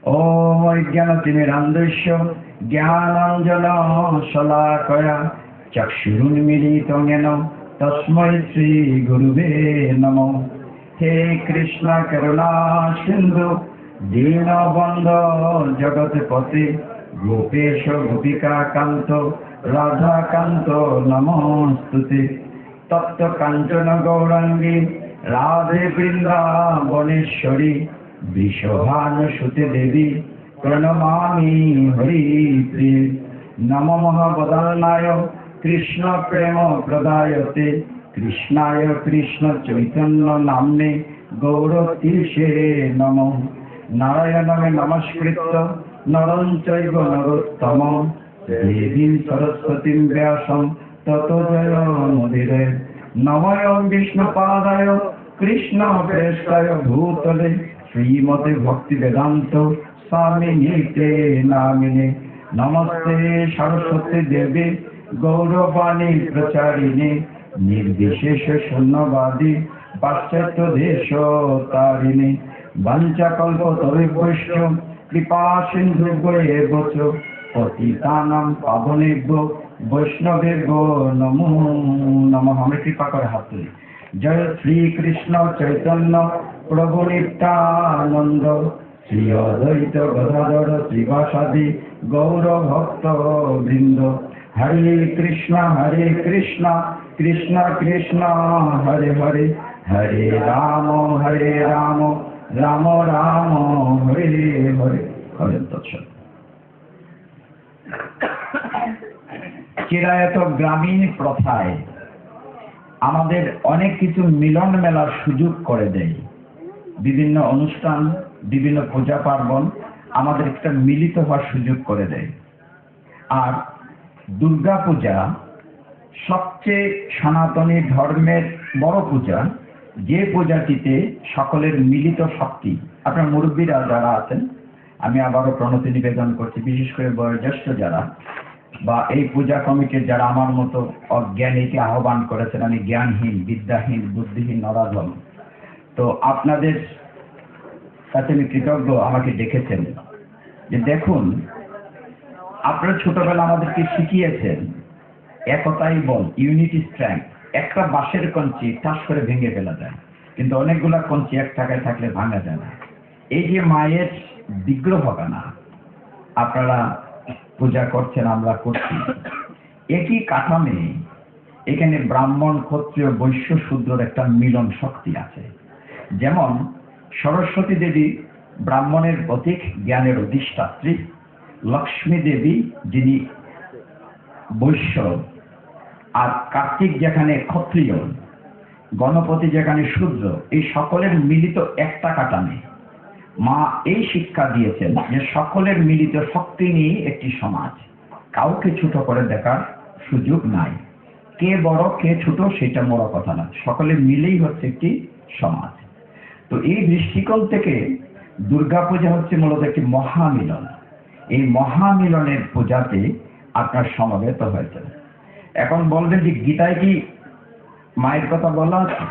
ওম অজ্ঞানতিমিরান্ধস্য জ্ঞানাঞ্জনশলাকয়া চক্ষুরুন্মিলিतं তস্मै শ্রীগুরুবে নমঃ। হে কৃষ্ণ করুণা সিন্ধু দীনবন্ধো জগৎপতে গোপেশ গোপিকা কান্ত রাধাকান্ত নমস্তুতে। তপ্ত কাঞ্চন গৌরাঙ্গী রাধে বৃন্দাবনেশ্বরী বৃষভানুসুতে দেবী প্রণমামি হরিপ্রিয়ে। নমো মহাবদান্নায় কৃষ্ণ প্রেম প্রদায়তে কৃষ্ণায় কৃষ্ণ চৈতন্য নাম্নে গৌরতীর্ষে নমঃ। নারায়ণং নমস্কৃত্য নরং চৈব নরোত্তমং দেবীং সরস্বতীং ব্যাসং ততো জয়মুদীরয়ে। নমো বিষ্ণুপাদায় কৃষ্ণ প্রেষ্ঠায় ভূতলে শ্রীমতে ভক্তি বেদান্ত স্বামিনীতে নামিনে। নমস্তে সরস্বতী দেবী গৌরবাণী প্রচারিণে নির্বিশেষ শূন্যবাদী পাশ্চাত্য দেশ তারিণে। বাঞ্ছাকল্পতরুভ্যশ্চ কৃপা সিন্ধুভ্যেব চ পতিতানাং পাবনেভ্যো বৈষ্ণবেভ্যো নমো নমঃ। আমরা কৃপা করে হাত তুলি। জয় শ্রীকৃষ্ণ চৈতন্য প্রভু নিত্যানন্দ শ্রী অদ্বৈত গদাধর শ্রীবাসাদি গৌর ভক্ত বৃন্দ। হরে কৃষ্ণ কৃষ্ণ কৃষ্ণ হরে হরে, হরে রাম রাম রাম হরে হরে। হরে তৎসৎ। চিরায়ত গ্রামীণ প্রথায় আমাদের অনেক কিছু মিলন মেলার সুযোগ করে দেয়। বিভিন্ন অনুষ্ঠান, বিভিন্ন পূজা পার্বণ আমাদের একটা মিলিত হওয়ার সুযোগ করে দেয়। আর দুর্গা পূজা সবচেয়ে সনাতনী ধর্মের বড় পূজা, যে পূজাটিতে সকলের মিলিত শক্তি। আপনার মুরব্বীরা যারা আছেন, আমি আবারও প্রণতি নিবেদন করছি, বিশেষ করে বয়োজ্যেষ্ঠ যারা বা এই পূজা কমিটির যারা আমার মতো অজ্ঞানীকে আহ্বান করেছেন। আমি জ্ঞানহীন, বিদ্যাহীন, বুদ্ধিহীন নরাধম, তো আপনাদের কাছে আমি কৃতজ্ঞ আমাকে ডেকেছেন। যে দেখুন, আপনারা ছোটবেলা আমাদেরকে শিখিয়েছেন একতাই বল, ইউনিটি স্ট্রেংথ। একটা বাঁশের কঞ্চি ঠাস করে ভেঙে ফেলা যায়, কিন্তু অনেকগুলা কঞ্চি এক জায়গায় থাকলে ভাঙা যায় না। এই যে মায়ের বিগ্রহখানা আপনারা পূজা করছেন, আমরা করছি, একই কাঠামে এখানে ব্রাহ্মণ, ক্ষত্রিয়, বৈশ্য, শূদ্রের একটা মিলন শক্তি আছে। যেমন সরস্বতী দেবী ব্রাহ্মণের প্রতীক, জ্ঞানের অধিষ্ঠাত্রী। লক্ষ্মী দেবী যিনি বৈশ্য, আর কার্তিক যেখানে ক্ষত্রিয়, গণপতি যেখানে শূদ্র, এই সকলের মিলিত একটা কাঠামে। মা এই শিক্ষা দিয়েছেন যে সকলের মিলিত শক্তি নিয়ে একটি সমাজ, কাউকে ছোট করে দেখার সুযোগ নাই। কে বড় কে ছোট সেটা বড় কথা না, সকলে মিলেই হচ্ছে একটি সমাজ। তো এই দৃষ্টিকোণ থেকে দুর্গাপূজা হচ্ছে মূলত একটি মহামিলন। এই মহামিলনের পূজাতে আপনার সমবেত হয়েছে। এখন বলবেন যে গীতায় কি মায়ের কথা বলা আছে?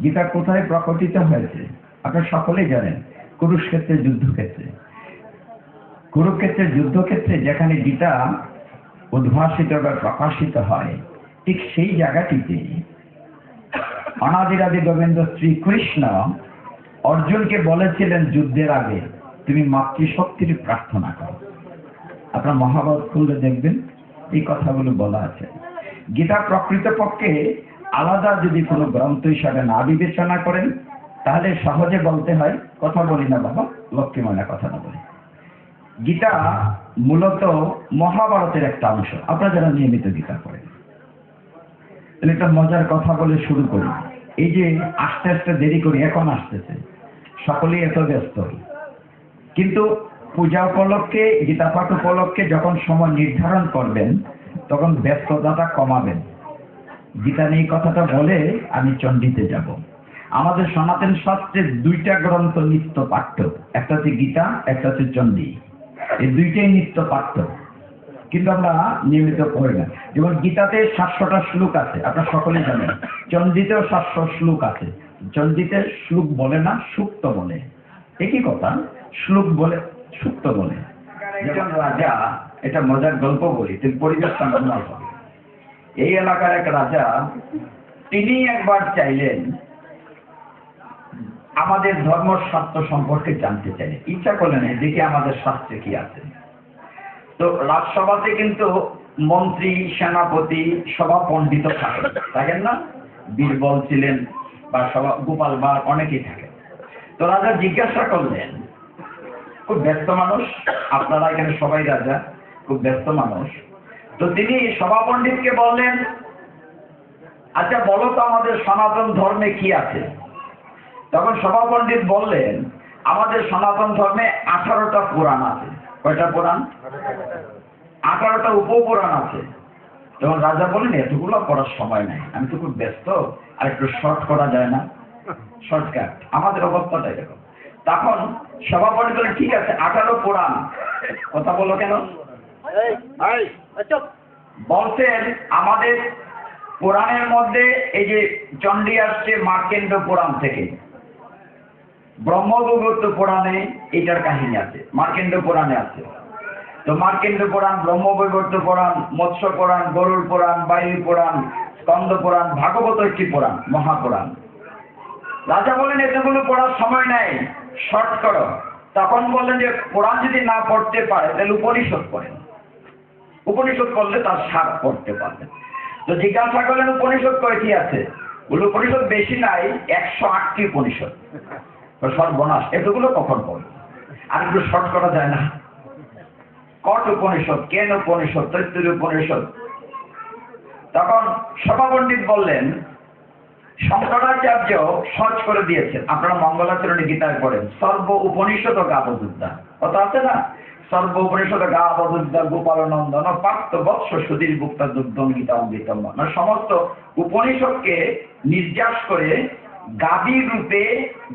গীতা কোথায় প্রকটিত হয়েছে? আপনারা সকলেই জানেন, কুরুক্ষেত্রের যুদ্ধক্ষেত্রে। কুরুক্ষেত্রের যুদ্ধক্ষেত্রে যেখানে গীতা উদ্ভাসিত বা প্রকাশিত হয়, ঠিক সেই জায়গাটিতে অনাদিরাদি গোবিন্দ শ্রীকৃষ্ণ অর্জুনকে বলেছিলেন যুদ্ধের আগে, তুমি মাতৃশক্তির প্রার্থনা করো। আপনার মহাভারত খুললে দেখবেন এই কথাগুলো বলা আছে। গীতা প্রকৃতপক্ষে আলাদা যদি কোনো গ্রন্থ হিসাবে না বিবেচনা করেন, তাহলে সহজে বলতে হয়, কথা বলি না বাবা, লক্ষ্মী ময়না কথা না বলি। গীতা মূলত মহাভারতের একটা অংশ। আপনারা যারা নিয়মিত গীতা পড়েন, তাহলে একটা মজার কথা বলে শুরু করি। এই যে আস্তে আস্তে দেরি করি, এখন আসতেছে, সকলেই এত ব্যস্ত, কিন্তু পূজা উপলক্ষে, গীতা পাঠ উপলক্ষে যখন সময় নির্ধারণ করবেন, তখন ব্যস্ততাটা কমাবেন। গীতা নিয়ে কথাটা বলে আমি চণ্ডীতে যাব। আমাদের সনাতন শাস্ত্রের দুইটা গ্রন্থ নিত্য পাঠ্য, একটা হচ্ছে গীতা, একটা হচ্ছে চণ্ডী। এই দুইটাই নিত্য পাঠ্য, কিন্তু আমরা নিয়মিত পড়ি না। যেমন গীতাতে 700টা শ্লোক আছে, আপনারা সকলেই জানেন। চণ্ডীতেও 700 শ্লোক আছে। চণ্ডীতে শ্লোক বলে না, সূক্ত বলে। একই কথা, শ্লোক বলে, সূক্ত বলে। একজন রাজা, এটা মজার গল্প বলি, তিনি পরিবেশটা নর্মাল হবে। এই এলাকার এক রাজা, তিনি একবার চাইলেন আমাদের ধর্মশাস্ত্র সম্পর্কে জানতে চাইলেন, ইচ্ছা করলেন দেখি আমাদের শাস্ত্রে কি আছে। তো রাজসভাতে কিন্তু মন্ত্রী, সেনাপতি, সভা পণ্ডিত থাকেন না, বীরবল ছিলেন বা সভা গোপাল বা অনেকেই থাকে। তো রাজা জিজ্ঞাসা করলেন, খুব ব্যস্ত মানুষ, আপনারা এখানে সবাই রাজা, খুব ব্যস্ত মানুষ। তো তিনি সভা পণ্ডিতকে বললেন, আচ্ছা বলো তো আমাদের সনাতন ধর্মে কি আছে। তখন সভা পণ্ডিত বললেন, আমাদের সনাতন ধর্মে 18টা পুরাণ আছে। কয়টা পুরাণ? 18টা উপপুরাণ আছে। তখন রাজা বললেন, এতগুলো পড়ার সময় নাই, আমি তো খুব ব্যস্ত, আর একটু শর্ট করা যায় না, শর্টকাট। আমাদের অবস্থাটা এরকম। তখন সভা পণ্ডিত বললেন, ঠিক আছে 18 পুরাণ, কথা বলো কেন? বলছেন আমাদের পুরাণের মধ্যে এই যে চণ্ডী আসছে মার্কেন্ড পুরাণ থেকে, ব্রহ্মবৈবর্ত পুরাণে এটার কাহিনী আছে, মার্কেন্ড পুরাণে আছে। তো মার্কেন্ড পুরাণ, ব্রহ্মবৈবর্ত পুরাণ, মৎস্য পুরাণ, গরুড় পুরাণ, বায়ু পুরাণ, স্কন্দ পুরাণ, ভাগবত একটি পুরাণ, মহাপুরাণ। রাজা বলেন এতগুলো পড়ার সময় নাই, শর্ট করো। তখন বললেন যে পুরাণ যদি না পড়তে পারে তাহলে উপনিষদ পড়েন, উপনিষদ পড়লে তার সার পড়তে পারবেন। তো জিজ্ঞাসা করলেন উপনিষদ কয়টি আছে? বলে উপনিষদ বেশি নাই, 108টি উপনিষদ। সর্বনাশ, এতগুলো কখন পড়বে? আর একটু শর্ট করা যায় না? কট উপনিষদ, কেন উপনিষদ, তৈত্তরী উপনিষদ। তখন সভা পণ্ডিত বললেন, শঙ্করাচার্য সহজ করে দিয়েছেন, আপনারা মঙ্গলাচরণে গীতায় পড়েন, সর্ব উপনিষদ গাবদুদ্ধা, কথা আছে না? সর্ব উপনিষদ গাবদুদ্ধা গোপালনন্দন পার্থ বৎস সুধীর গুপ্তা দুগ্ধম গীতা অমৃতম। মানে সমস্ত উপনিষদকে নির্যাস করে গাবি রূপে,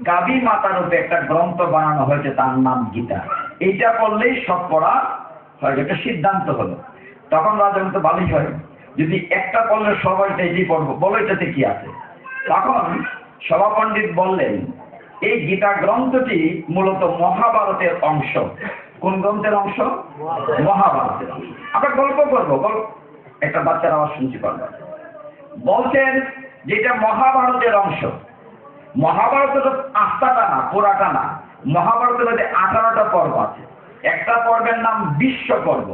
গাবি মাতা রূপে একটা গ্রন্থ বানানো হয়েছে, তার নাম গীতা। এইটা পড়লেই সব পড়া হয়, একটা সিদ্ধান্ত হলো। তখন রাজা তো ভালোই হয়, যদি একটা পড়লে সবাইটা এটাই পড়বো, বলো এটাতে কি আছে। তখন সভা পণ্ডিত বললেন, এই গীতা গ্রন্থটি মূলত মহাভারতের অংশ। কোন গ্রন্থের অংশ? মহাভারতের অংশ। আমরা গল্প করবো, একটা বাচ্চার আওয়াজ শুনছি পারবেন। বলছেন যেটা মহাভারতের অংশ। মহাভারতের আস্থাটা না, পুরাটা না, মহাভারতের মধ্যে 18টা পর্ব আছে। একটা পর্বের নাম বিশ্ব পর্ব।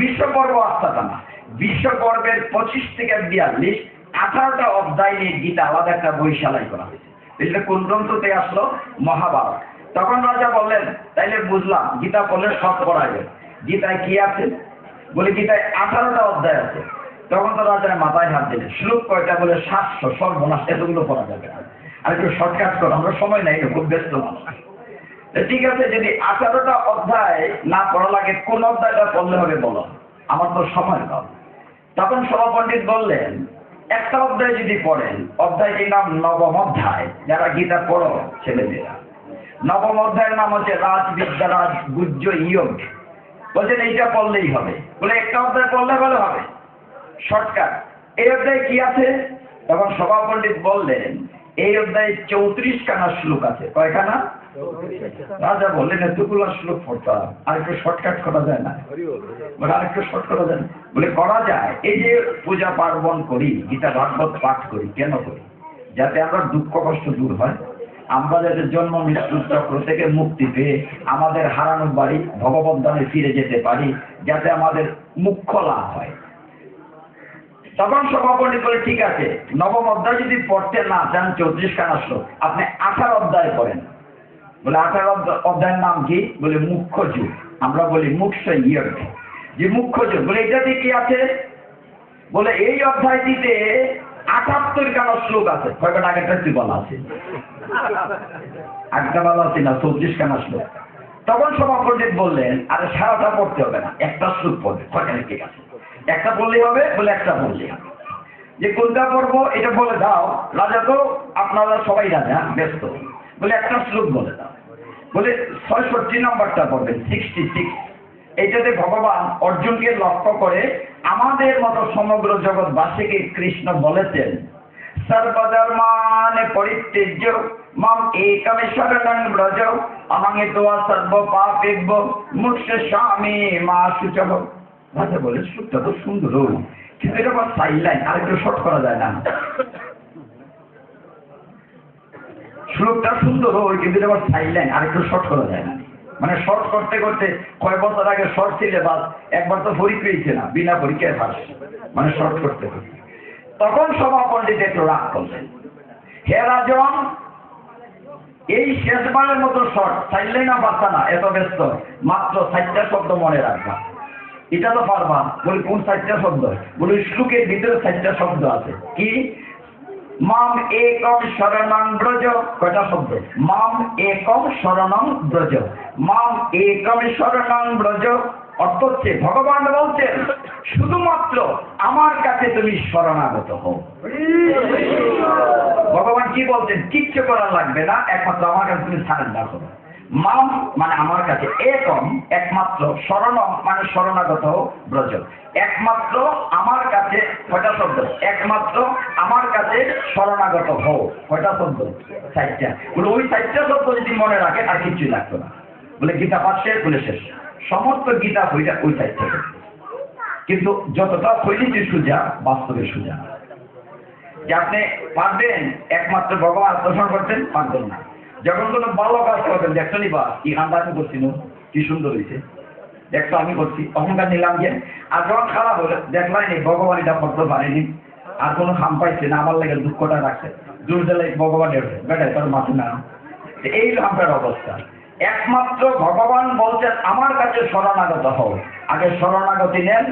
বিশ্ব পর্ব আস্থাটা না, বিশ্ব পর্বের 25 থেকে 42 18টা অধ্যায় নিয়ে গীতা আলাদা একটা বই সেলাই করা হয়েছে। এটা কোন গ্রন্থতে আসলো? মহাভারত। তখন রাজা বললেন, তাইলে বুঝলাম গীতা পড়লে সব পড়া যায়। গীতায় কি আছে? বলে গীতায় 18টা অধ্যায় আছে। তখন তো রাজার মাথায় হাত দিলেন, শ্লোক কয়টা? বলে 700। সর্বনাশ, এতগুলো পড়া যাবে না, আর একটু শর্টকাট করো, আমরা সময় নাই, খুব ব্যস্ত মানুষ। ঠিক আছে, যদি 18টা অধ্যায় না পড়া লাগে, কোন অধ্যায়টা পড়লে হবে বলো, আমার তো সময় কম। তখন সভা পণ্ডিত বললেন, একটা অধ্যায় যদি পড়েন, অধ্যায়টির নাম নবম অধ্যায়। যারা গীতা পড়ো ছেলেমেয়েরা, নবম অধ্যায়ের নাম হচ্ছে রাজবিদ্যা রাজ গুজ্জ ইয়োগ। বলছেন এইটা পড়লেই হবে। বলে একটা অধ্যায় পড়লে ভালো হবে, শর্টকাট। এই অধ্যায়ে কি আছে? তখন সভা পণ্ডিত বললেন, এই অধ্যায়ে 34 খানা শ্লোক আছে। কয়খানা? রাজা বললেন, এতগুলো শ্লোক পড়তাম, আর একটু শর্টকাট করা যায় না? বলে আর একটু শর্ট করা যায় না? বলে করা যায়। এই যে পূজা পার্বণ করি, গীতা ভাগবত পাঠ করি, কেন করি? যাতে আমরা দুঃখ কষ্ট দূর হয়, আমরা যাতে জন্ম মৃত্যুর চক্র থেকে মুক্তি পেয়ে আমাদের হারানো বাড়ি ভগবত ধামে ফিরে যেতে পারি, যাতে আমাদের মুখ্য লাভ হয়। তখন সভা পণ্ডিত বলে, ঠিক আছে, নবম অধ্যায় যদি পড়তে না চান, 34 খানা শ্লোক, আপনি 18 অধ্যায় পড়েন। বলে 18 অধ্যায়ের নাম কি? বলে মুখ্য যুগ। আমরা বলি মুখ্য ইয়োগ, যে মুখ্য যুগ। বলে এটাতে কি আছে? বলে এই অধ্যায়টিতে 78 খানা শ্লোক আছে। কয়টা? আগেরটা কি বলা আছে? একটা বলা আছে না, 34 খানা শ্লোক। তখন সভা পণ্ডিত বললেন, আরে সারাটা পড়তে হবে না, একটা শ্লোক পড়বে। কয়টা? ঠিক আছে, একটা বললেই হবে। বলে একটা বললেই হবে। যে কোনটা পড়বো এটা বলে দাও। রাজা তো আপনারা সবাই রাজা, ব্যস্ত। বলে একটা শ্লোক বলে দাও। বলে 66 নম্বরটা পড়বেন, 66। এইটাতে ভগবান অর্জুনকে লক্ষ্য করে আমাদের মতো সমগ্র জগৎবাসীকে কৃষ্ণ বলেছেন, সর্বধর্মানে পরিত্যজ্য মাম একমে শরণং ব্রজ আমাকে দোয়া সারব পাপ দেখব মুখে স্বামী মা সুচব। রাজা বলে শ্লোকটা তো সুন্দর, কিন্তু এটা আবার সাইড লাইন, আরেকটু শর্ট করা যায় না? শ্লোকটা সুন্দর কিন্তু এটা আবার সাইড লাইন, আরেকটু শর্ট করা যায় না? মানে শর্ট করতে করতে কয় বছর আগে শর্ট সিলেবাস, একবার তো পরীক্ষা পেয়েছে না, বিনা পরীক্ষায় পাস, মানে শর্ট করতে করতে। তখন সভা পণ্ডিত একটু রাগ করলেন, হে রাজন, এই শেষবারের মতো শর্ট চাইলে না পারতা না, এত ব্যস্ত, মাত্র 4টা শব্দ মনে রাখবা। এটা তো পারবা? বলি কোন 4টা শব্দ? বলি শ্লোকের ভিতরে 4টা শব্দ আছে। কি? মাম একম শরণং ব্রজ। কয়টা শব্দ? মাম একম শরণং ব্রজ। মাম একম শরণং ব্রজ অর্থ হচ্ছে ভগবান বলছেন শুধুমাত্র আমার কাছে তুমি শরণাগত হও। ভগবান কি বলছেন? কিচ্ছু করার লাগবে না, একমাত্র আমার কাছে তুমি সারেন্ডার করো। মাম মানে আমার কাছে, একম একমাত্র, শরণম মানে শরণাগত ব্রজ, একমাত্র আমার কাছে। কয়টা শব্দ? একমাত্র আমার কাছে শরণাগত হও। কয়টা শব্দ? 4টা। বলে ওই 4টা শব্দ যদি মনে রাখে আর কিছুই লাগতো না। বলে গীতা পাঠ শেষ? বলে শেষ। সমস্ত গীতা বইটা ওই 4টা। কিন্তু যতটা শৈলীতে সোজা, বাস্তবে সোজা। যে আপনি পারবেন একমাত্র ভগবান দর্শন করতেন, পারবেন না। যখন কোনো ভালো কাজ করবেন, দেখছো নি বা কি গানটা আমি করছি না, কি সুন্দর হয়েছে, দেখছো আমি করছি, অহংকার নিলাম যে। আর যখন খারাপ হলে দেখলাই নি ভগবান এটা করতে পারেনি, আর কোনো খাম পাইছে না, আমার লাগে দুঃখটা রাখছে, দূর জেলে ভগবানের বেটায় তার মাথে না। এই আপনার অবস্থা। একমাত্র ভগবান বলছেন আমার কাছে শরণাগত হও। আগে শরণাগতি নেন।